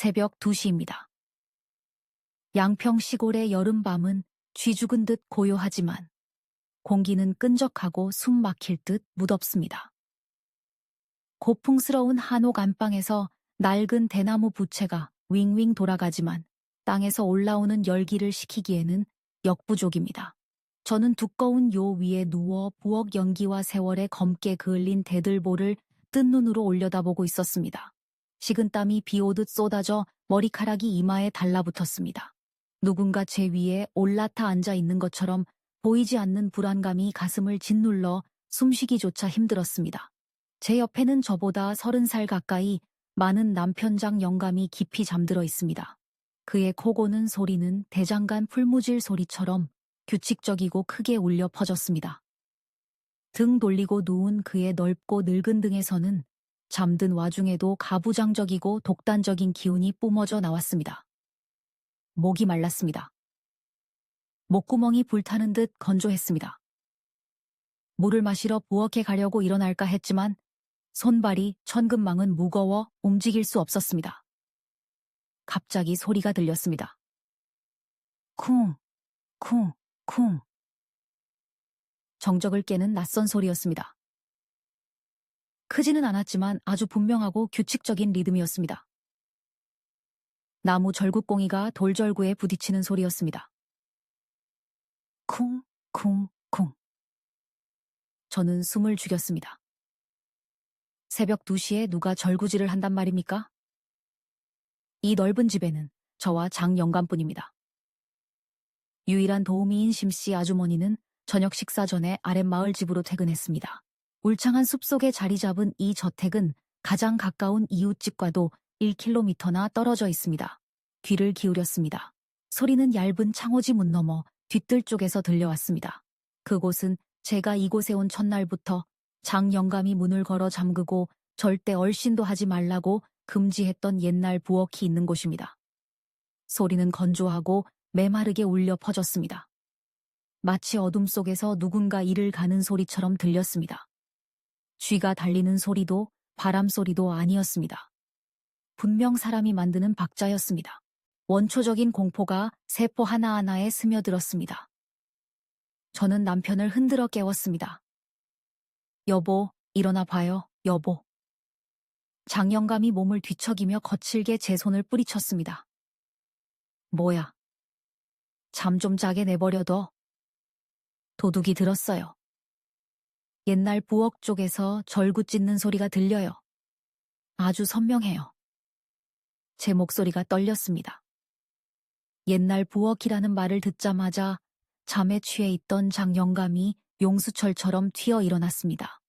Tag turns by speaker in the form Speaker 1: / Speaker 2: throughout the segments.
Speaker 1: 새벽 2시입니다. 양평 시골의 여름밤은 쥐 죽은 듯 고요하지만 공기는 끈적하고 숨 막힐 듯 무덥습니다. 고풍스러운 한옥 안방에서 낡은 대나무 부채가 윙윙 돌아가지만 땅에서 올라오는 열기를 식히기에는 역부족입니다. 저는 두꺼운 요 위에 누워 부엌 연기와 세월에 검게 그을린 대들보를 뜬 눈으로 올려다보고 있었습니다. 식은땀이 비오듯 쏟아져 머리카락이 이마에 달라붙었습니다. 누군가 제 위에 올라타 앉아 있는 것처럼 보이지 않는 불안감이 가슴을 짓눌러 숨쉬기조차 힘들었습니다. 제 옆에는 저보다 30살 가까이 많은 남편장 영감이 깊이 잠들어 있습니다. 그의 코 고는 소리는 대장간 풀무질 소리처럼 규칙적이고 크게 울려 퍼졌습니다. 등 돌리고 누운 그의 넓고 늙은 등에서는 잠든 와중에도 가부장적이고 독단적인 기운이 뿜어져 나왔습니다. 목이 말랐습니다. 목구멍이 불타는 듯 건조했습니다. 물을 마시러 부엌에 가려고 일어날까 했지만 손발이 천근망은 무거워 움직일 수 없었습니다. 갑자기 소리가 들렸습니다. 쿵, 쿵, 쿵. 정적을 깨는 낯선 소리였습니다. 크지는 않았지만 아주 분명하고 규칙적인 리듬이었습니다. 나무 절구꽁이가 돌절구에 부딪히는 소리였습니다. 쿵, 쿵, 쿵. 저는 숨을 죽였습니다. 새벽 2시에 누가 절구질을 한단 말입니까? 이 넓은 집에는 저와 장 영감뿐입니다. 유일한 도우미인 심씨 아주머니는 저녁 식사 전에 아랫마을 집으로 퇴근했습니다. 울창한 숲속에 자리 잡은 이 저택은 가장 가까운 이웃집과도 1km나 떨어져 있습니다. 귀를 기울였습니다. 소리는 얇은 창호지 문 너머 뒤뜰 쪽에서 들려왔습니다. 그곳은 제가 이곳에 온 첫날부터 장 영감이 문을 걸어 잠그고 절대 얼씬도 하지 말라고 금지했던 옛날 부엌이 있는 곳입니다. 소리는 건조하고 메마르게 울려 퍼졌습니다. 마치 어둠 속에서 누군가 이를 가는 소리처럼 들렸습니다. 쥐가 달리는 소리도 바람 소리도 아니었습니다. 분명 사람이 만드는 박자였습니다. 원초적인 공포가 세포 하나하나에 스며들었습니다. 저는 남편을 흔들어 깨웠습니다. 여보, 일어나 봐요, 여보. 장영감이 몸을 뒤척이며 거칠게 제 손을 뿌리쳤습니다. 뭐야? 잠 좀 자게 내버려둬. 도둑이 들었어요. 옛날 부엌 쪽에서 절구 찢는 소리가 들려요. 아주 선명해요. 제 목소리가 떨렸습니다. 옛날 부엌이라는 말을 듣자마자 잠에 취해 있던 장영감이 용수철처럼 튀어 일어났습니다.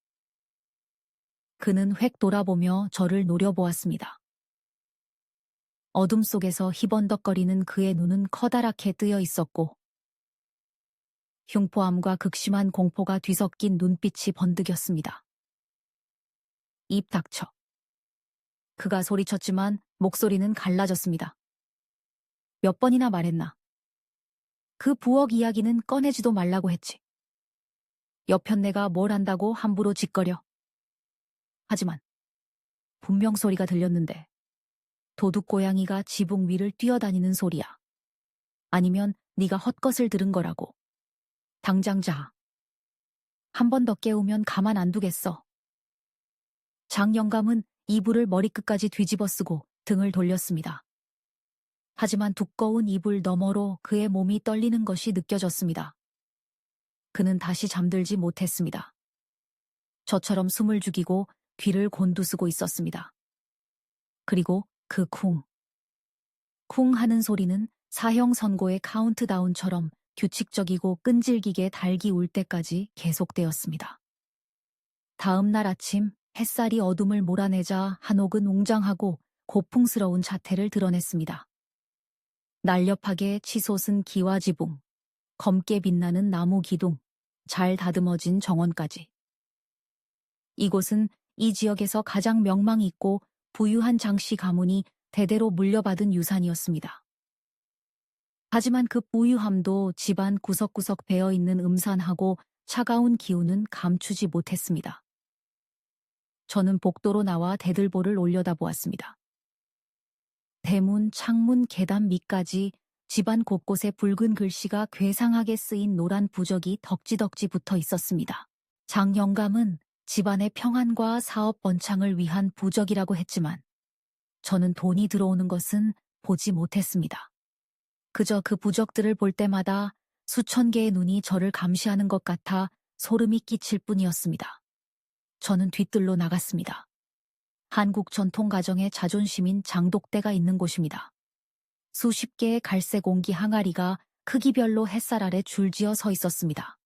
Speaker 1: 그는 획 돌아보며 저를 노려보았습니다. 어둠 속에서 희번덕거리는 그의 눈은 커다랗게 뜨여 있었고 흉포함과 극심한 공포가 뒤섞인 눈빛이 번득였습니다. 입 닥쳐. 그가 소리쳤지만 목소리는 갈라졌습니다. 몇 번이나 말했나. 그 부엌 이야기는 꺼내지도 말라고 했지. 옆편 내가 뭘 안다고 함부로 짓거려. 하지만 분명 소리가 들렸는데 도둑 고양이가 지붕 위를 뛰어다니는 소리야. 아니면 네가 헛것을 들은 거라고. 당장 자. 한 번 더 깨우면 가만 안 두겠어. 장 영감은 이불을 머리끝까지 뒤집어 쓰고 등을 돌렸습니다. 하지만 두꺼운 이불 너머로 그의 몸이 떨리는 것이 느껴졌습니다. 그는 다시 잠들지 못했습니다. 저처럼 숨을 죽이고 귀를 곤두쓰고 있었습니다. 그리고 그 쿵. 쿵 하는 소리는 사형 선고의 카운트다운처럼 규칙적이고 끈질기게 달기 울 때까지 계속되었습니다. 다음 날 아침 햇살이 어둠을 몰아내자 한옥은 웅장하고 고풍스러운 자태를 드러냈습니다. 날렵하게 치솟은 기와 지붕, 검게 빛나는 나무 기둥, 잘 다듬어진 정원까지. 이곳은 이 지역에서 가장 명망 있고 부유한 장씨 가문이 대대로 물려받은 유산이었습니다. 하지만 그 부유함도 집안 구석구석 배어있는 음산하고 차가운 기운은 감추지 못했습니다. 저는 복도로 나와 대들보를 올려다보았습니다. 대문, 창문, 계단 밑까지 집안 곳곳에 붉은 글씨가 괴상하게 쓰인 노란 부적이 덕지덕지 붙어 있었습니다. 장 영감은 집안의 평안과 사업 번창을 위한 부적이라고 했지만 저는 돈이 들어오는 것은 보지 못했습니다. 그저 그 부적들을 볼 때마다 수천 개의 눈이 저를 감시하는 것 같아 소름이 끼칠 뿐이었습니다. 저는 뒤뜰로 나갔습니다. 한국 전통 가정의 자존심인 장독대가 있는 곳입니다. 수십 개의 갈색 옹기 항아리가 크기별로 햇살 아래 줄지어 서 있었습니다.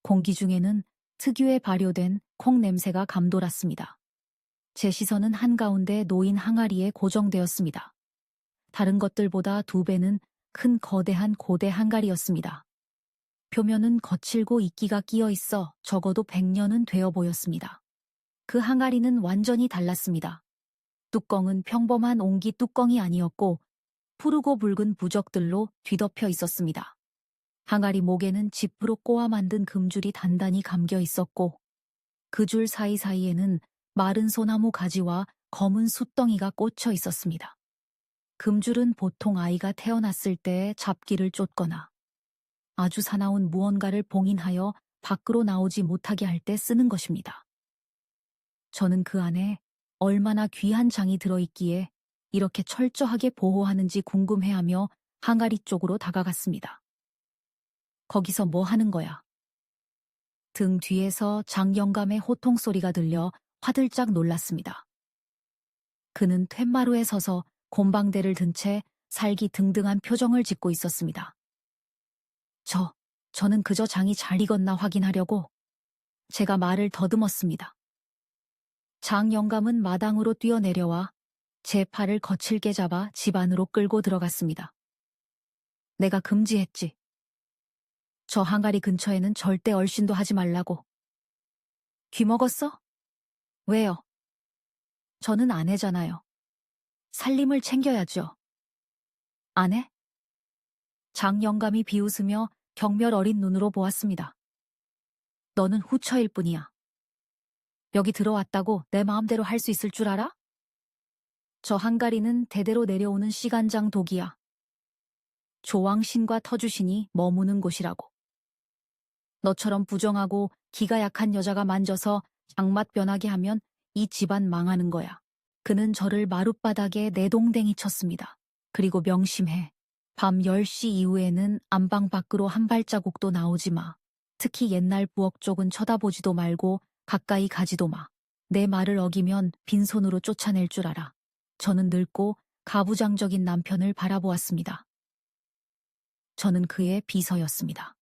Speaker 1: 공기 중에는 특유의 발효된 콩 냄새가 감돌았습니다. 제 시선은 한가운데 놓인 항아리에 고정되었습니다. 다른 것들보다 2배는 큰 거대한 고대 항아리였습니다. 표면은 거칠고 이끼가 끼어 있어 적어도 100년은 되어 보였습니다. 그 항아리는 완전히 달랐습니다. 뚜껑은 평범한 옹기 뚜껑이 아니었고 푸르고 붉은 부적들로 뒤덮여 있었습니다. 항아리 목에는 지프로 꼬아 만든 금줄이 단단히 감겨 있었고 그 줄 사이사이에는 마른 소나무 가지와 검은 숫덩이가 꽂혀 있었습니다. 금줄은 보통 아이가 태어났을 때 잡기를 쫓거나 아주 사나운 무언가를 봉인하여 밖으로 나오지 못하게 할 때 쓰는 것입니다. 저는 그 안에 얼마나 귀한 장이 들어있기에 이렇게 철저하게 보호하는지 궁금해하며 항아리 쪽으로 다가갔습니다. 거기서 뭐 하는 거야? 등 뒤에서 장 영감의 호통 소리가 들려 화들짝 놀랐습니다. 그는 툇마루에 서서 곰방대를 든 채 살기 등등한 표정을 짓고 있었습니다. 저는 그저 장이 잘 익었나 확인하려고 제가 말을 더듬었습니다. 장 영감은 마당으로 뛰어내려와 제 팔을 거칠게 잡아 집 안으로 끌고 들어갔습니다. 내가 금지했지. 저 항아리 근처에는 절대 얼씬도 하지 말라고. 귀 먹었어? 왜요? 저는 아내잖아요. 살림을 챙겨야죠. 아내? 장 영감이 비웃으며 경멸 어린 눈으로 보았습니다. 너는 후처일 뿐이야. 여기 들어왔다고 내 마음대로 할 수 있을 줄 알아? 저 항아리는 대대로 내려오는 시간장 독이야. 조왕신과 터주신이 머무는 곳이라고. 너처럼 부정하고 기가 약한 여자가 만져서 장맛 변하게 하면 이 집안 망하는 거야. 그는 저를 마룻바닥에 내동댕이 쳤습니다. 그리고 명심해. 밤 10시 이후에는 안방 밖으로 한 발자국도 나오지 마. 특히 옛날 부엌 쪽은 쳐다보지도 말고 가까이 가지도 마. 내 말을 어기면 빈손으로 쫓아낼 줄 알아. 저는 늙고 가부장적인 남편을 바라보았습니다. 저는 그의 비서였습니다.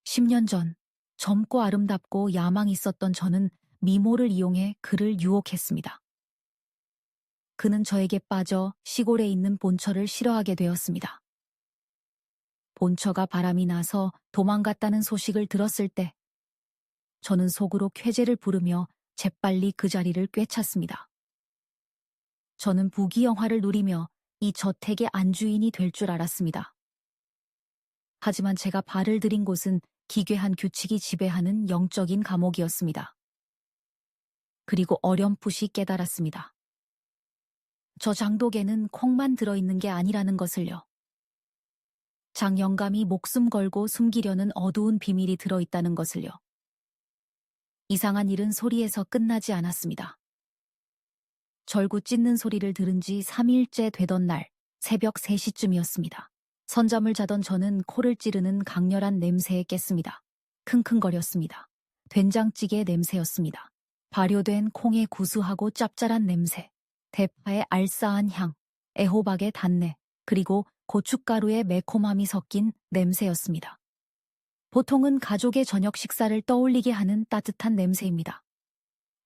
Speaker 1: 10년 전 젊고 아름답고 야망 있었던 저는 미모를 이용해 그를 유혹했습니다. 그는 저에게 빠져 시골에 있는 본처를 싫어하게 되었습니다. 본처가 바람이 나서 도망갔다는 소식을 들었을 때 저는 속으로 쾌재를 부르며 재빨리 그 자리를 꿰찼습니다. 저는 부귀영화를 누리며 이 저택의 안주인이 될 줄 알았습니다. 하지만 제가 발을 들인 곳은 기괴한 규칙이 지배하는 영적인 감옥이었습니다. 그리고 어렴풋이 깨달았습니다. 저 장독에는 콩만 들어있는 게 아니라는 것을요. 장 영감이 목숨 걸고 숨기려는 어두운 비밀이 들어있다는 것을요. 이상한 일은 소리에서 끝나지 않았습니다. 절구 찢는 소리를 들은 지 3일째 되던 날 새벽 3시쯤이었습니다. 선잠을 자던 저는 코를 찌르는 강렬한 냄새에 깼습니다. 킁킁거렸습니다. 된장찌개 냄새였습니다. 발효된 콩의 구수하고 짭짤한 냄새, 대파의 알싸한 향, 애호박의 단내, 그리고 고춧가루의 매콤함이 섞인 냄새였습니다. 보통은 가족의 저녁 식사를 떠올리게 하는 따뜻한 냄새입니다.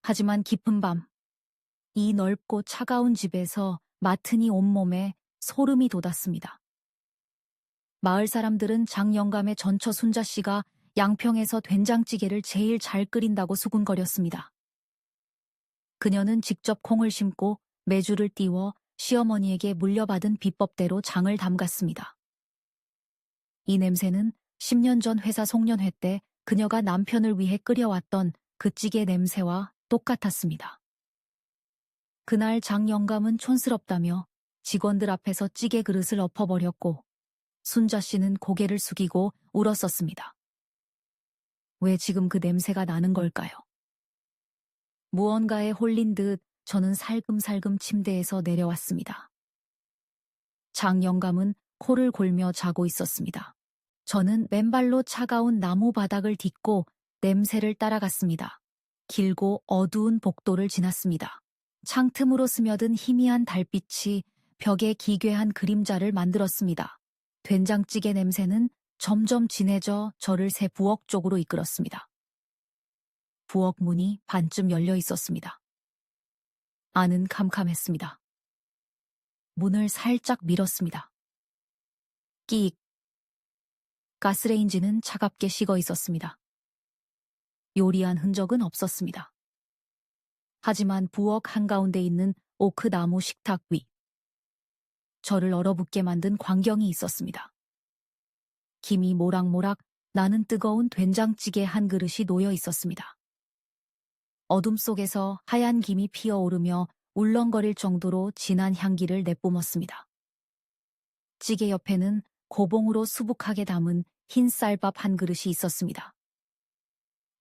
Speaker 1: 하지만 깊은 밤, 이 넓고 차가운 집에서 맡으니 온몸에 소름이 돋았습니다. 마을 사람들은 장 영감의 전처 순자씨가 양평에서 된장찌개를 제일 잘 끓인다고 수군거렸습니다. 그녀는 직접 콩을 심고 메주를 띄워 시어머니에게 물려받은 비법대로 장을 담갔습니다. 이 냄새는 10년 전 회사 송년회 때 그녀가 남편을 위해 끓여왔던 그 찌개 냄새와 똑같았습니다. 그날 장 영감은 촌스럽다며 직원들 앞에서 찌개 그릇을 엎어버렸고 순자 씨는 고개를 숙이고 울었었습니다. 왜 지금 그 냄새가 나는 걸까요? 무언가에 홀린 듯 저는 살금살금 침대에서 내려왔습니다. 장 영감은 코를 골며 자고 있었습니다. 저는 맨발로 차가운 나무 바닥을 딛고 냄새를 따라갔습니다. 길고 어두운 복도를 지났습니다. 창틈으로 스며든 희미한 달빛이 벽에 기괴한 그림자를 만들었습니다. 된장찌개 냄새는 점점 진해져 저를 새 부엌 쪽으로 이끌었습니다. 부엌 문이 반쯤 열려 있었습니다. 안은 캄캄했습니다. 문을 살짝 밀었습니다. 끼익. 가스레인지는 차갑게 식어 있었습니다. 요리한 흔적은 없었습니다. 하지만 부엌 한가운데 있는 오크나무 식탁 위. 저를 얼어붙게 만든 광경이 있었습니다. 김이 모락모락 나는 뜨거운 된장찌개 한 그릇이 놓여 있었습니다. 어둠 속에서 하얀 김이 피어오르며 울렁거릴 정도로 진한 향기를 내뿜었습니다. 찌개 옆에는 고봉으로 수북하게 담은 흰 쌀밥 한 그릇이 있었습니다.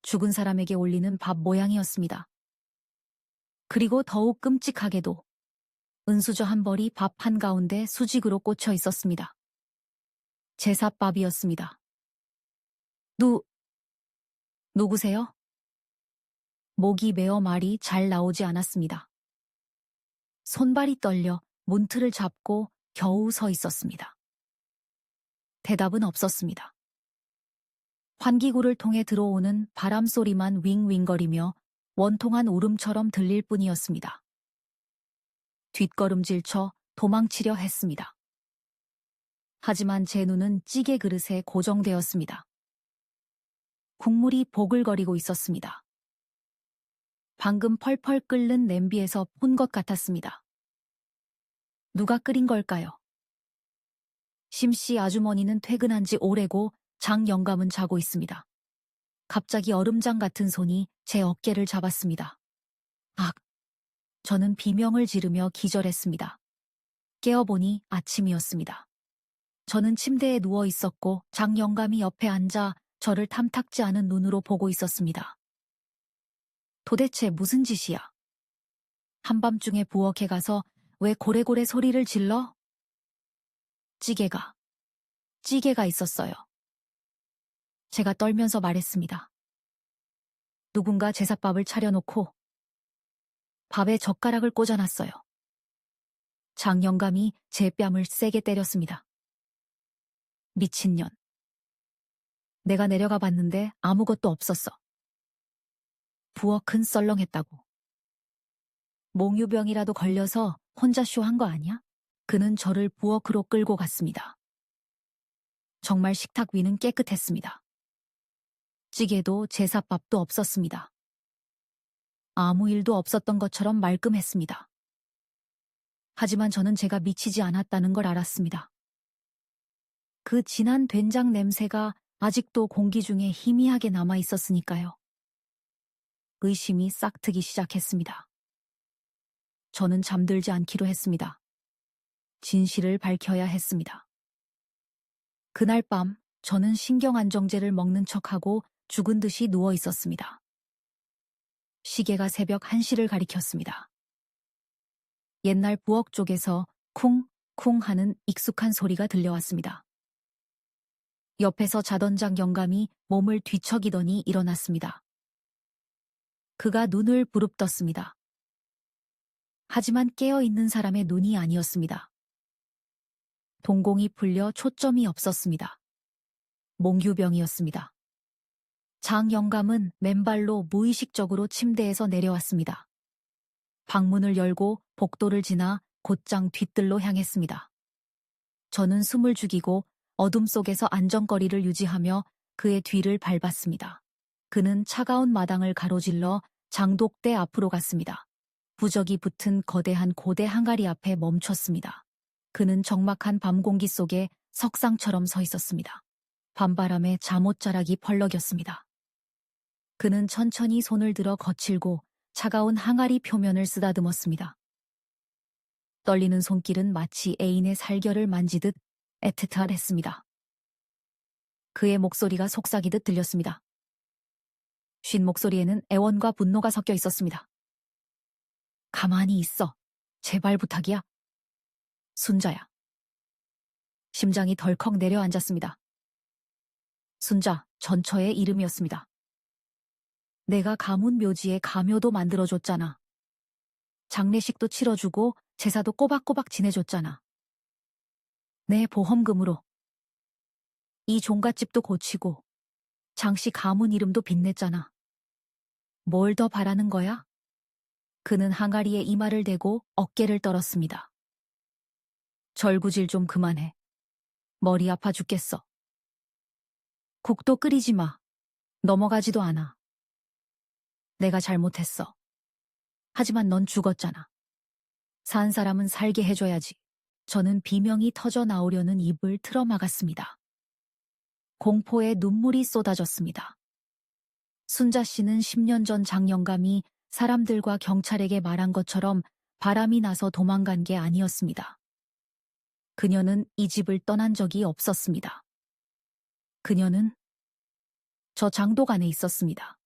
Speaker 1: 죽은 사람에게 올리는 밥 모양이었습니다. 그리고 더욱 끔찍하게도 은수저 한 벌이 밥 한가운데 수직으로 꽂혀 있었습니다. 제사밥이었습니다. 누구세요? 목이 메어 말이 잘 나오지 않았습니다. 손발이 떨려 문틀을 잡고 겨우 서 있었습니다. 대답은 없었습니다. 환기구를 통해 들어오는 바람 소리만 윙윙거리며 원통한 울음처럼 들릴 뿐이었습니다. 뒷걸음질쳐 도망치려 했습니다. 하지만 제 눈은 찌개 그릇에 고정되었습니다. 국물이 보글거리고 있었습니다. 방금 펄펄 끓는 냄비에서 푼 것 같았습니다. 누가 끓인 걸까요? 심씨 아주머니는 퇴근한 지 오래고 장 영감은 자고 있습니다. 갑자기 얼음장 같은 손이 제 어깨를 잡았습니다. 악! 저는 비명을 지르며 기절했습니다. 깨어보니 아침이었습니다. 저는 침대에 누워 있었고 장 영감이 옆에 앉아 저를 탐탁지 않은 눈으로 보고 있었습니다. 도대체 무슨 짓이야? 한밤중에 부엌에 가서 왜 고래고래 소리를 질러? 찌개가 있었어요. 제가 떨면서 말했습니다. 누군가 제사밥을 차려놓고 밥에 젓가락을 꽂아놨어요. 장 영감이 제 뺨을 세게 때렸습니다. 미친년. 내가 내려가 봤는데 아무것도 없었어. 부엌은 썰렁했다고. 몽유병이라도 걸려서 혼자 쇼한 거 아니야? 그는 저를 부엌으로 끌고 갔습니다. 정말 식탁 위는 깨끗했습니다. 찌개도 제사밥도 없었습니다. 아무 일도 없었던 것처럼 말끔했습니다. 하지만 저는 제가 미치지 않았다는 걸 알았습니다. 그 진한 된장 냄새가 아직도 공기 중에 희미하게 남아 있었으니까요. 의심이 싹트기 시작했습니다. 저는 잠들지 않기로 했습니다. 진실을 밝혀야 했습니다. 그날 밤 저는 신경안정제를 먹는 척하고 죽은 듯이 누워 있었습니다. 시계가 새벽 1시를 가리켰습니다. 옛날 부엌 쪽에서 쿵쿵 하는 익숙한 소리가 들려왔습니다. 옆에서 자던 장 영감이 몸을 뒤척이더니 일어났습니다. 그가 눈을 부릅떴습니다. 하지만 깨어있는 사람의 눈이 아니었습니다. 동공이 풀려 초점이 없었습니다. 몽유병이었습니다. 장 영감은 맨발로 무의식적으로 침대에서 내려왔습니다. 방문을 열고 복도를 지나 곧장 뒷뜰로 향했습니다. 저는 숨을 죽이고 어둠 속에서 안정거리를 유지하며 그의 뒤를 밟았습니다. 그는 차가운 마당을 가로질러 장독대 앞으로 갔습니다. 부적이 붙은 거대한 고대 항아리 앞에 멈췄습니다. 그는 적막한 밤 공기 속에 석상처럼 서 있었습니다. 밤바람에 잠옷자락이 펄럭였습니다. 그는 천천히 손을 들어 거칠고 차가운 항아리 표면을 쓰다듬었습니다. 떨리는 손길은 마치 애인의 살결을 만지듯 애틋했습니다. 그의 목소리가 속삭이듯 들렸습니다. 쉰 목소리에는 애원과 분노가 섞여 있었습니다. 가만히 있어. 제발 부탁이야. 순자야. 심장이 덜컥 내려앉았습니다. 순자, 전처의 이름이었습니다. 내가 가문 묘지에 가묘도 만들어줬잖아. 장례식도 치러주고 제사도 꼬박꼬박 지내줬잖아. 내 보험금으로. 이 종갓집도 고치고 장씨 가문 이름도 빛냈잖아. 뭘 더 바라는 거야? 그는 항아리에 이마를 대고 어깨를 떨었습니다. 절구질 좀 그만해. 머리 아파 죽겠어. 국도 끓이지 마. 넘어가지도 않아. 내가 잘못했어. 하지만 넌 죽었잖아. 산 사람은 살게 해줘야지. 저는 비명이 터져 나오려는 입을 틀어막았습니다. 공포에 눈물이 쏟아졌습니다. 순자 씨는 10년 전 장영감이 사람들과 경찰에게 말한 것처럼 바람이 나서 도망간 게 아니었습니다. 그녀는 이 집을 떠난 적이 없었습니다. 그녀는 저 장독안에 있었습니다.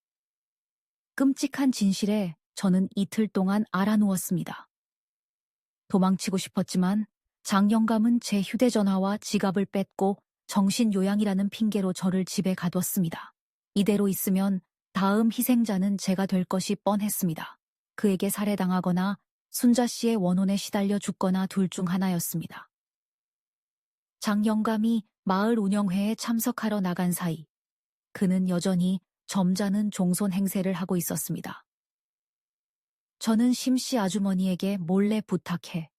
Speaker 1: 끔찍한 진실에 저는 이틀 동안 알아누웠습니다. 도망치고 싶었지만 장영감은 제 휴대전화와 지갑을 뺏고 정신요양이라는 핑계로 저를 집에 가뒀습니다. 이대로 있으면 다음 희생자는 제가 될 것이 뻔했습니다. 그에게 살해당하거나 순자 씨의 원혼에 시달려 죽거나 둘 중 하나였습니다. 장영감이 마을 운영회에 참석하러 나간 사이 그는 여전히 점잖은 종손 행세를 하고 있었습니다. 저는 심씨 아주머니에게 몰래 부탁해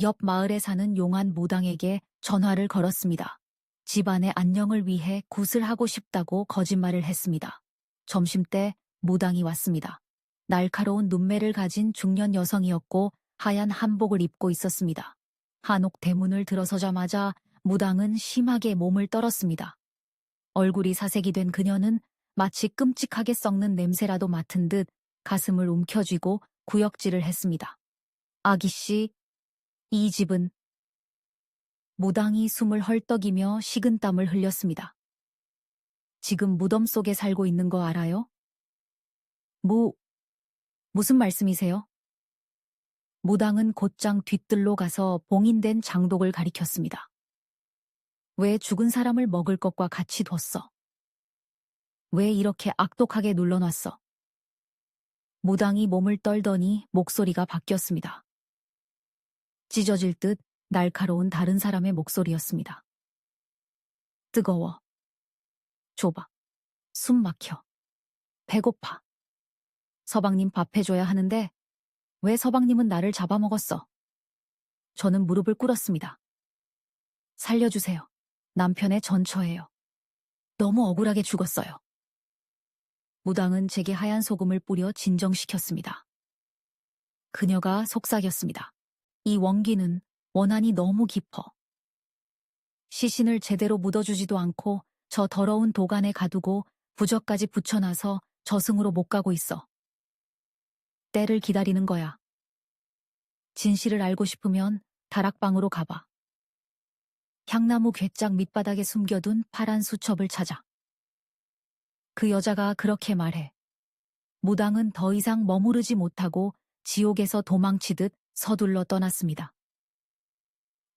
Speaker 1: 옆 마을에 사는 용한 무당에게 전화를 걸었습니다. 집안의 안녕을 위해 굿을 하고 싶다고 거짓말을 했습니다. 점심때 무당이 왔습니다. 날카로운 눈매를 가진 중년 여성이었고 하얀 한복을 입고 있었습니다. 한옥 대문을 들어서자마자 무당은 심하게 몸을 떨었습니다. 얼굴이 사색이 된 그녀는 마치 끔찍하게 썩는 냄새라도 맡은 듯 가슴을 움켜쥐고 구역질을 했습니다. 아기씨, 이 집은... 무당이 숨을 헐떡이며 식은땀을 흘렸습니다. 지금 무덤 속에 살고 있는 거 알아요? 무슨 말씀이세요? 무당은 곧장 뒤뜰로 가서 봉인된 장독을 가리켰습니다. 왜 죽은 사람을 먹을 것과 같이 뒀어? 왜 이렇게 악독하게 눌러놨어? 무당이 몸을 떨더니 목소리가 바뀌었습니다. 찢어질 듯 날카로운 다른 사람의 목소리였습니다. 뜨거워. 좁아. 숨 막혀. 배고파. 서방님 밥 해줘야 하는데 왜 서방님은 나를 잡아먹었어? 저는 무릎을 꿇었습니다. 살려주세요. 남편의 전처예요. 너무 억울하게 죽었어요. 무당은 제게 하얀 소금을 뿌려 진정시켰습니다. 그녀가 속삭였습니다. 이 원기는 원한이 너무 깊어. 시신을 제대로 묻어주지도 않고 저 더러운 도간에 가두고 부적까지 붙여놔서 저승으로 못 가고 있어. 때를 기다리는 거야. 진실을 알고 싶으면 다락방으로 가봐. 향나무 괴짝 밑바닥에 숨겨둔 파란 수첩을 찾아. 그 여자가 그렇게 말해. 무당은 더 이상 머무르지 못하고 지옥에서 도망치듯 서둘러 떠났습니다.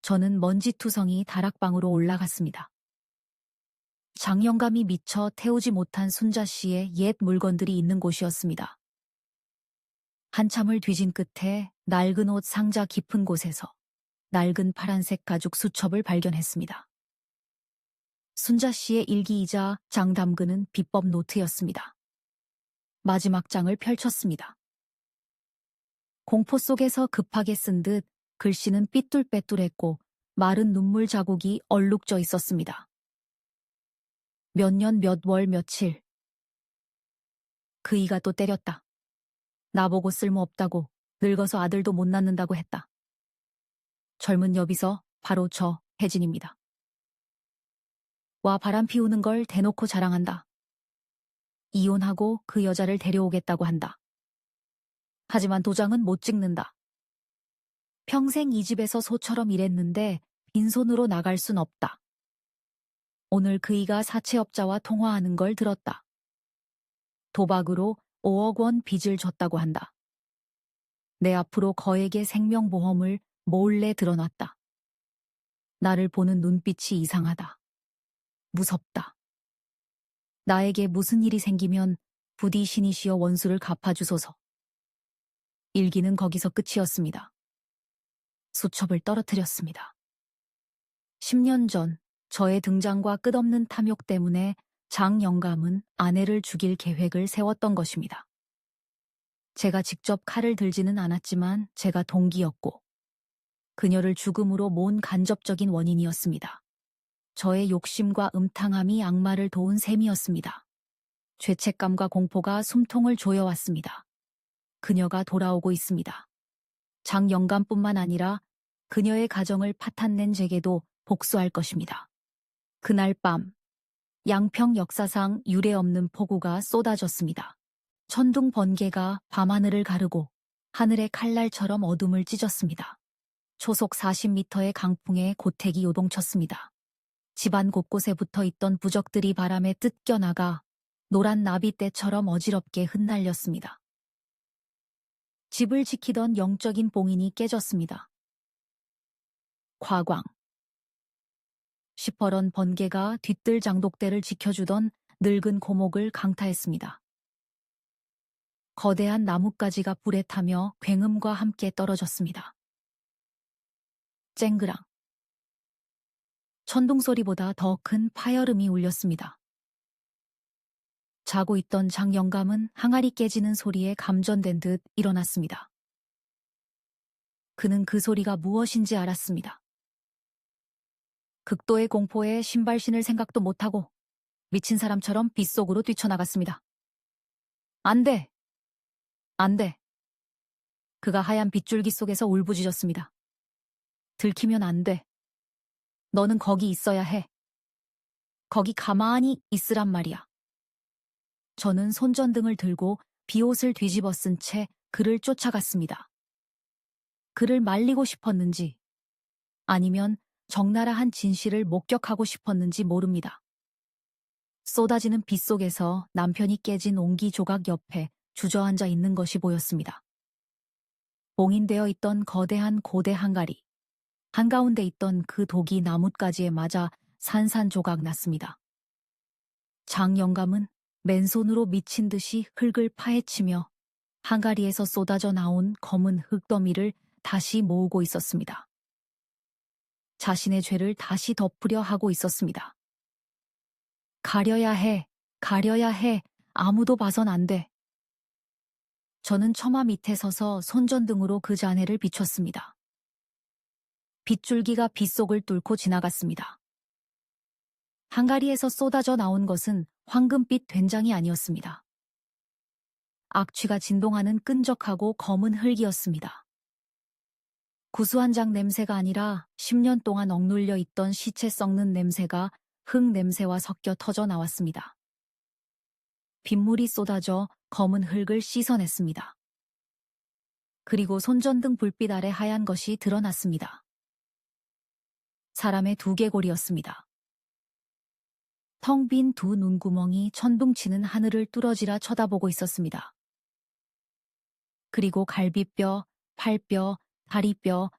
Speaker 1: 저는 먼지투성이 다락방으로 올라갔습니다. 장영감이 미처 태우지 못한 순자 씨의 옛 물건들이 있는 곳이었습니다. 한참을 뒤진 끝에 낡은 옷 상자 깊은 곳에서 낡은 파란색 가죽 수첩을 발견했습니다. 순자 씨의 일기이자 장 담그는 비법 노트였습니다. 마지막 장을 펼쳤습니다. 공포 속에서 급하게 쓴 듯 글씨는 삐뚤빼뚤했고 마른 눈물 자국이 얼룩져 있었습니다. 몇 년 몇 월 며칠. 그 이가 또 때렸다. 나보고 쓸모없다고, 늙어서 아들도 못 낳는다고 했다. 젊은 여비서 바로 저 혜진입니다. 와 바람 피우는 걸 대놓고 자랑한다. 이혼하고 그 여자를 데려오겠다고 한다. 하지만 도장은 못 찍는다. 평생 이 집에서 소처럼 일했는데 빈손으로 나갈 순 없다. 오늘 그이가 사채업자와 통화하는 걸 들었다. 도박으로 5억 원 빚을 졌다고 한다. 내 앞으로 거액의 생명보험을 몰래 드러났다. 나를 보는 눈빛이 이상하다. 무섭다. 나에게 무슨 일이 생기면 부디 신이시여 원수를 갚아주소서. 일기는 거기서 끝이었습니다. 수첩을 떨어뜨렸습니다. 10년 전 저의 등장과 끝없는 탐욕 때문에 장 영감은 아내를 죽일 계획을 세웠던 것입니다. 제가 직접 칼을 들지는 않았지만 제가 동기였고 그녀를 죽음으로 모은 간접적인 원인이었습니다. 저의 욕심과 음탕함이 악마를 도운 셈이었습니다. 죄책감과 공포가 숨통을 조여왔습니다. 그녀가 돌아오고 있습니다. 장 영감뿐만 아니라 그녀의 가정을 파탄낸 제게도 복수할 것입니다. 그날 밤 양평 역사상 유례없는 폭우가 쏟아졌습니다. 천둥 번개가 밤하늘을 가르고 하늘의 칼날처럼 어둠을 찢었습니다. 초속 40m의 강풍에 고택이 요동쳤습니다. 집안 곳곳에 붙어 있던 부적들이 바람에 뜯겨나가 노란 나비떼처럼 어지럽게 흩날렸습니다. 집을 지키던 영적인 봉인이 깨졌습니다. 과광. 시퍼런 번개가 뒤뜰 장독대를 지켜주던 늙은 고목을 강타했습니다. 거대한 나뭇가지가 불에 타며 굉음과 함께 떨어졌습니다. 쨍그랑. 천둥 소리보다 더 큰 파열음이 울렸습니다. 자고 있던 장 영감은 항아리 깨지는 소리에 감전된 듯 일어났습니다. 그는 그 소리가 무엇인지 알았습니다. 극도의 공포에 신발 신을 생각도 못하고 미친 사람처럼 빗속으로 뛰쳐나갔습니다. 안 돼! 안 돼! 그가 하얀 빗줄기 속에서 울부짖었습니다. 들키면 안 돼. 너는 거기 있어야 해. 거기 가만히 있으란 말이야. 저는 손전등을 들고 비옷을 뒤집어 쓴 채 그를 쫓아갔습니다. 그를 말리고 싶었는지 아니면 적나라한 진실을 목격하고 싶었는지 모릅니다. 쏟아지는 빗속에서 남편이 깨진 옹기 조각 옆에 주저앉아 있는 것이 보였습니다. 봉인되어 있던 거대한 고대 항아리. 한가운데 있던 그 독이 나뭇가지에 맞아 산산조각 났습니다. 장 영감은 맨손으로 미친 듯이 흙을 파헤치며 항아리에서 쏟아져 나온 검은 흙더미를 다시 모으고 있었습니다. 자신의 죄를 다시 덮으려 하고 있었습니다. 가려야 해, 가려야 해, 아무도 봐선 안 돼. 저는 처마 밑에 서서 손전등으로 그 잔해를 비췄습니다. 빗줄기가 빗속을 뚫고 지나갔습니다. 항아리에서 쏟아져 나온 것은 황금빛 된장이 아니었습니다. 악취가 진동하는 끈적하고 검은 흙이었습니다. 구수한 장 냄새가 아니라 10년 동안 억눌려 있던 시체 썩는 냄새가 흙 냄새와 섞여 터져 나왔습니다. 빗물이 쏟아져 검은 흙을 씻어냈습니다. 그리고 손전등 불빛 아래 하얀 것이 드러났습니다. 사람의 두개골이었습니다. 텅 빈 두 눈구멍이 천둥치는 하늘을 뚫어지라 쳐다보고 있었습니다. 그리고 갈비뼈, 팔뼈, 다리뼈,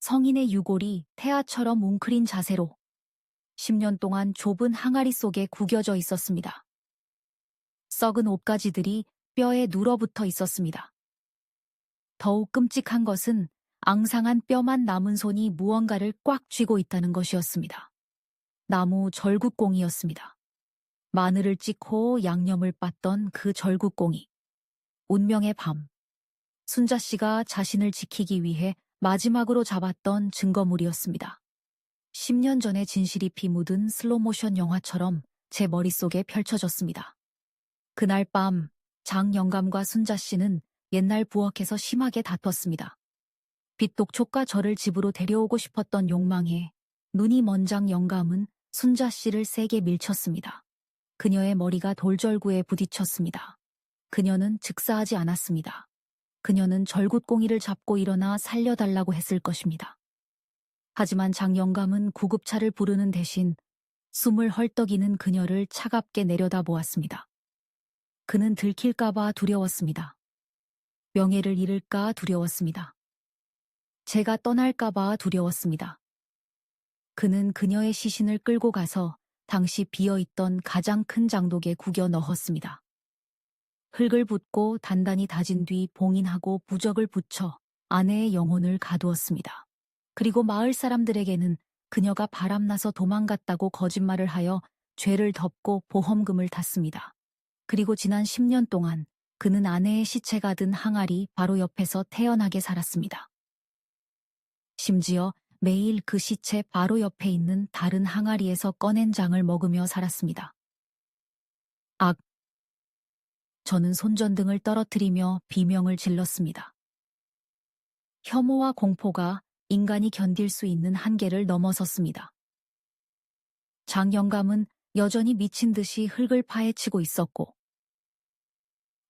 Speaker 1: 성인의 유골이 태아처럼 웅크린 자세로 10년 동안 좁은 항아리 속에 구겨져 있었습니다. 썩은 옷가지들이 뼈에 눌어붙어 있었습니다. 더욱 끔찍한 것은 앙상한 뼈만 남은 손이 무언가를 꽉 쥐고 있다는 것이었습니다. 나무 절구꽁이었습니다. 마늘을 찍고 양념을 빻던 그 절구꽁이. 운명의 밤. 순자 씨가 자신을 지키기 위해 마지막으로 잡았던 증거물이었습니다. 10년 전의 진실이 피 묻은 슬로모션 영화처럼 제 머릿속에 펼쳐졌습니다. 그날 밤 장 영감과 순자 씨는 옛날 부엌에서 심하게 다퉜습니다. 빗독촉과 저를 집으로 데려오고 싶었던 욕망에 눈이 먼 장 영감은 순자 씨를 세게 밀쳤습니다. 그녀의 머리가 돌절구에 부딪혔습니다. 그녀는 즉사하지 않았습니다. 그녀는 절굿공이를 잡고 일어나 살려달라고 했을 것입니다. 하지만 장영감은 구급차를 부르는 대신 숨을 헐떡이는 그녀를 차갑게 내려다보았습니다. 그는 들킬까봐 두려웠습니다. 명예를 잃을까 두려웠습니다. 제가 떠날까봐 두려웠습니다. 그는 그녀의 시신을 끌고 가서 당시 비어있던 가장 큰 장독에 구겨 넣었습니다. 흙을 붓고 단단히 다진 뒤 봉인하고 부적을 붙여 아내의 영혼을 가두었습니다. 그리고 마을 사람들에게는 그녀가 바람나서 도망갔다고 거짓말을 하여 죄를 덮고 보험금을 탔습니다. 그리고 지난 10년 동안 그는 아내의 시체가 든 항아리 바로 옆에서 태연하게 살았습니다. 심지어 매일 그 시체 바로 옆에 있는 다른 항아리에서 꺼낸 장을 먹으며 살았습니다. 악! 저는 손전등을 떨어뜨리며 비명을 질렀습니다. 혐오와 공포가 인간이 견딜 수 있는 한계를 넘어섰습니다. 장영감은 여전히 미친 듯이 흙을 파헤치고 있었고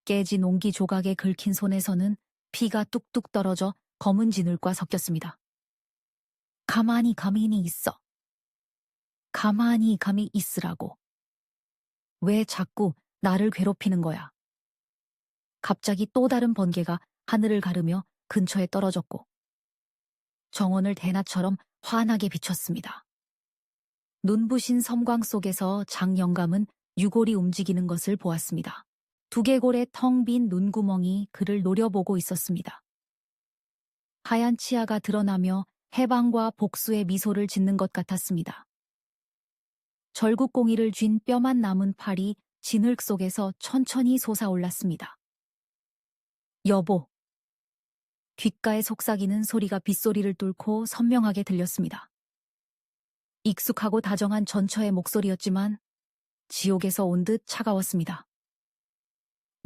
Speaker 1: 깨진 옹기 조각에 긁힌 손에서는 피가 뚝뚝 떨어져 검은 진울과 섞였습니다. 가만히 있어. 가만히 있으라고. 왜 자꾸 나를 괴롭히는 거야? 갑자기 또 다른 번개가 하늘을 가르며 근처에 떨어졌고 정원을 대낮처럼 환하게 비췄습니다. 눈부신 섬광 속에서 장영감은 유골이 움직이는 것을 보았습니다. 두개골의 텅 빈 눈구멍이 그를 노려보고 있었습니다. 하얀 치아가 드러나며 해방과 복수의 미소를 짓는 것 같았습니다. 절굿공이를 쥔 뼈만 남은 팔이 진흙 속에서 천천히 솟아올랐습니다. 여보. 귓가에 속삭이는 소리가 빗소리를 뚫고 선명하게 들렸습니다. 익숙하고 다정한 전처의 목소리였지만 지옥에서 온 듯 차가웠습니다.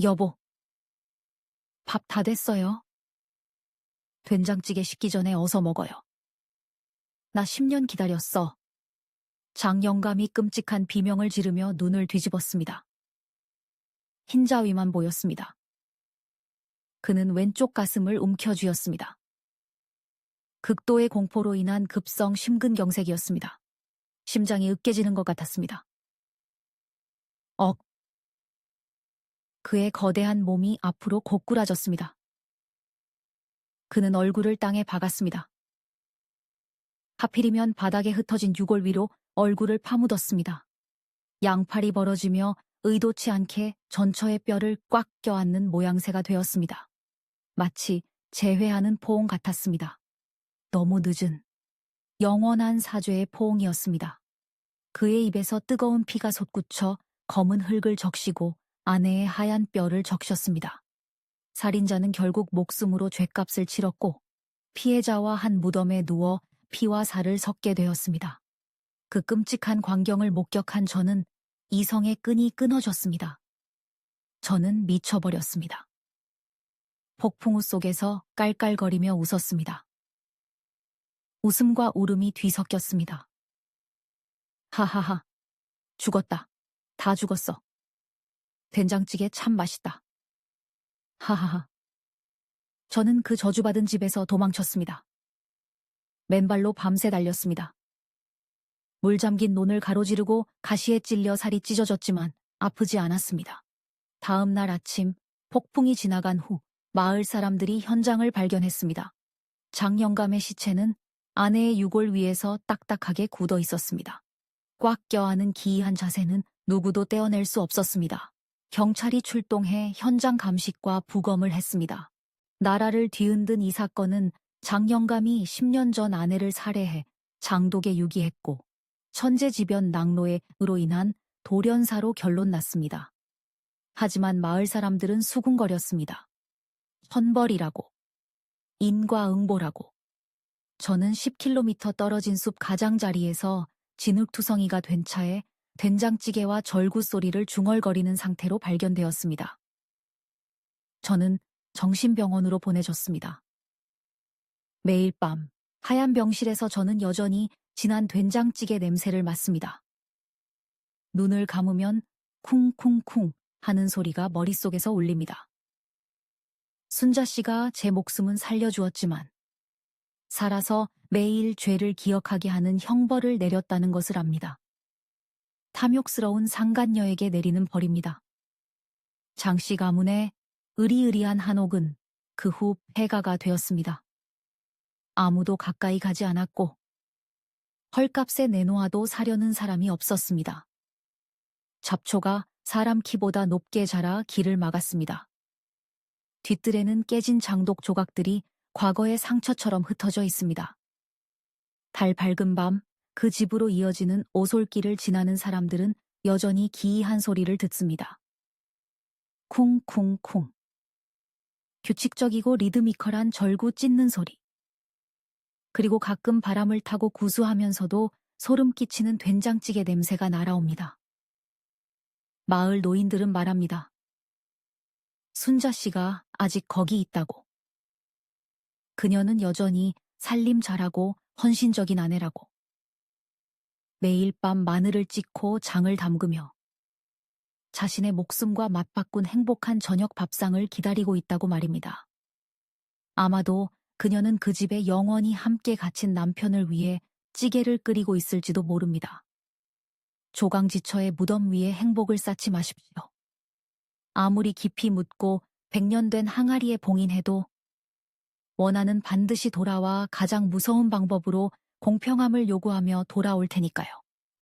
Speaker 1: 여보. 밥 다 됐어요. 된장찌개 식기 전에 어서 먹어요. 나 10년 기다렸어. 장영감이 끔찍한 비명을 지르며 눈을 뒤집었습니다. 흰자위만 보였습니다. 그는 왼쪽 가슴을 움켜쥐었습니다. 극도의 공포로 인한 급성 심근경색이었습니다. 심장이 으깨지는 것 같았습니다. 그의 거대한 몸이 앞으로 고꾸라졌습니다. 그는 얼굴을 땅에 박았습니다. 하필이면 바닥에 흩어진 유골 위로 얼굴을 파묻었습니다. 양팔이 벌어지며 의도치 않게 전처의 뼈를 꽉 껴안는 모양새가 되었습니다. 마치 재회하는 포옹 같았습니다. 너무 늦은, 영원한 사죄의 포옹이었습니다. 그의 입에서 뜨거운 피가 솟구쳐 검은 흙을 적시고 아내의 하얀 뼈를 적셨습니다. 살인자는 결국 목숨으로 죗값을 치렀고 피해자와 한 무덤에 누워 피와 살을 섞게 되었습니다. 그 끔찍한 광경을 목격한 저는 이성의 끈이 끊어졌습니다. 저는 미쳐버렸습니다. 폭풍우 속에서 깔깔거리며 웃었습니다. 웃음과 울음이 뒤섞였습니다. 하하하. 죽었다. 다 죽었어. 된장찌개 참 맛있다. 하하하. 저는 그 저주받은 집에서 도망쳤습니다. 맨발로 밤새 달렸습니다. 물 잠긴 논을 가로지르고 가시에 찔려 살이 찢어졌지만 아프지 않았습니다. 다음 날 아침 폭풍이 지나간 후 마을 사람들이 현장을 발견했습니다. 장영감의 시체는 아내의 유골 위에서 딱딱하게 굳어 있었습니다. 꽉 껴안은 기이한 자세는 누구도 떼어낼 수 없었습니다. 경찰이 출동해 현장 감식과 부검을 했습니다. 나라를 뒤흔든 이 사건은 장영감이 10년 전 아내를 살해해 장독에 유기했고 천재지변 낙로로 인한 돌연사로 결론났습니다. 하지만 마을 사람들은 수군거렸습니다. 천벌이라고. 인과응보라고. 저는 10km 떨어진 숲 가장자리에서 진흙투성이가 된 차에 된장찌개와 절구 소리를 중얼거리는 상태로 발견되었습니다. 저는 정신병원으로 보내졌습니다. 매일 밤 하얀 병실에서 저는 여전히 진한 된장찌개 냄새를 맡습니다. 눈을 감으면 쿵쿵쿵 하는 소리가 머릿속에서 울립니다. 순자 씨가 제 목숨은 살려주었지만 살아서 매일 죄를 기억하게 하는 형벌을 내렸다는 것을 압니다. 탐욕스러운 상간녀에게 내리는 벌입니다. 장씨 가문의 으리으리한 한옥은 그 후 폐가가 되었습니다. 아무도 가까이 가지 않았고 헐값에 내놓아도 사려는 사람이 없었습니다. 잡초가 사람 키보다 높게 자라 길을 막았습니다. 뒤뜰에는 깨진 장독 조각들이 과거의 상처처럼 흩어져 있습니다. 달 밝은 밤 그 집으로 이어지는 오솔길을 지나는 사람들은 여전히 기이한 소리를 듣습니다. 쿵쿵쿵. 규칙적이고 리드미컬한 절구 찢는 소리. 그리고 가끔 바람을 타고 구수하면서도 소름 끼치는 된장찌개 냄새가 날아옵니다. 마을 노인들은 말합니다. 순자 씨가 아직 거기 있다고. 그녀는 여전히 살림 잘하고 헌신적인 아내라고. 매일 밤 마늘을 찢고 장을 담그며 자신의 목숨과 맞바꾼 행복한 저녁 밥상을 기다리고 있다고 말입니다. 아마도 그녀는 그 집에 영원히 함께 갇힌 남편을 위해 찌개를 끓이고 있을지도 모릅니다. 조강지처의 무덤 위에 행복을 쌓지 마십시오. 아무리 깊이 묻고 100년 된 항아리에 봉인해도 원한은 반드시 돌아와 가장 무서운 방법으로 공평함을 요구하며 돌아올 테니까요.